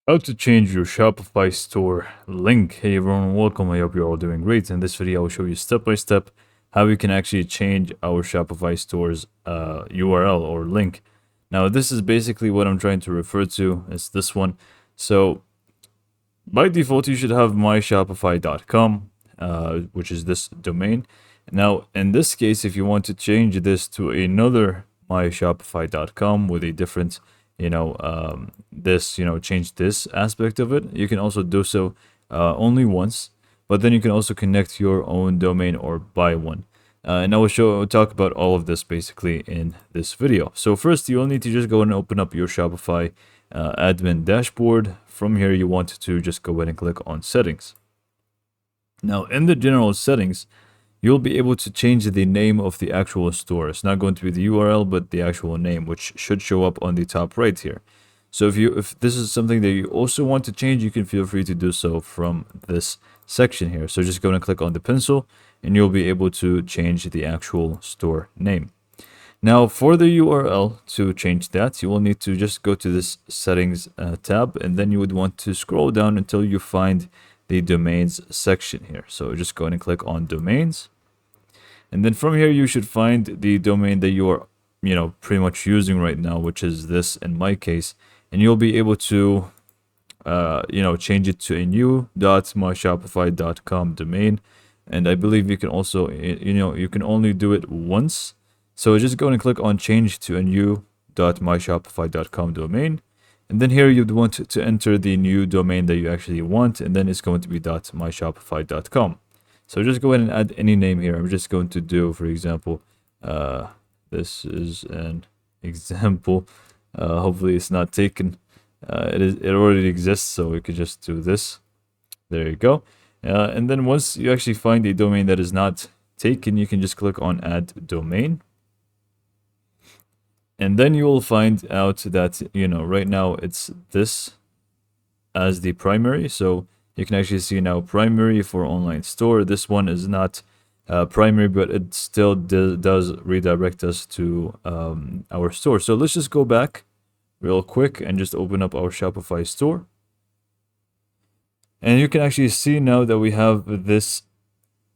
How to change your Shopify store link. Hey everyone, welcome. I hope you're all doing great. In this video, I will show you step by step how we can actually change our Shopify store's URL or link. Now, this is basically what I'm trying to refer to. It's this one. So by default, you should have myshopify.com, which is this domain. Now, in this case, if you want to change this to another myshopify.com with a different change this aspect of it, you can also do so only once, but then you can also connect your own domain or buy one. And I will talk about all of this basically in this video. So first, you will need to just go and open up your Shopify admin dashboard. From here, you want to just go ahead and click on settings. Now, in the general settings, you'll be able to change the name of the actual store. It's not going to be the URL, but the actual name, which should show up on the top right here. So if this is something that you also want to change, you can feel free to do so from this section here. So just go and click on the pencil, and you'll be able to change the actual store name. Now, for the URL, to change that, you will need to just go to this settings tab, and then you would want to scroll down until you find the domains section here. So just go ahead and click on domains. And then from here, you should find the domain that you are, pretty much using right now, which is this in my case. And you'll be able to, change it to a new.myshopify.com domain. And I believe you can also, you can only do it once. So just go and click on change to a new.myshopify.com domain. And then here you'd want to enter the new domain that you actually want, and then it's going to be .myshopify.com. So just go ahead and add any name here. I'm just going to do, for example, this is an example. Hopefully it's not taken. It already exists, so we could just do this. There you go. And then once you actually find a domain that is not taken, you can just click on add domain. And then you will find out that, right now it's this as the primary. So you can actually see now primary for online store. This one is not primary, but it still does redirect us to our store. So let's just go back real quick and just open up our Shopify store. And you can actually see now that we have this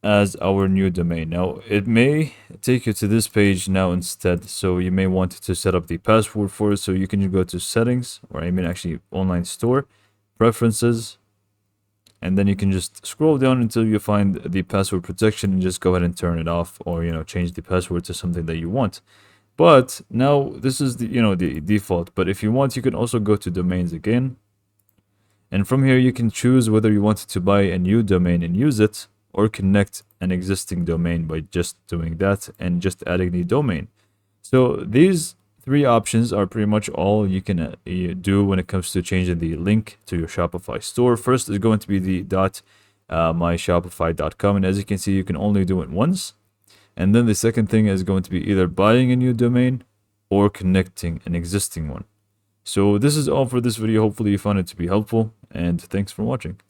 as our new domain. Now, it may take you to this page now instead. So you may want to set up the password for it. So you can go to settings, or actually online store, preferences, and then you can just scroll down until you find the password protection and just go ahead and turn it off, or, change the password to something that you want. But now this is the, the default. But if you want, you can also go to domains again. And from here, you can choose whether you want to buy a new domain and use it, or connect an existing domain by just doing that and just adding the domain. So these three options are pretty much all you can do when it comes to changing the link to your Shopify store. First is going to be the .myshopify.com, and as you can see, you can only do it once. And then the second thing is going to be either buying a new domain or connecting an existing one. So this is all for this video. Hopefully you found it to be helpful, and thanks for watching.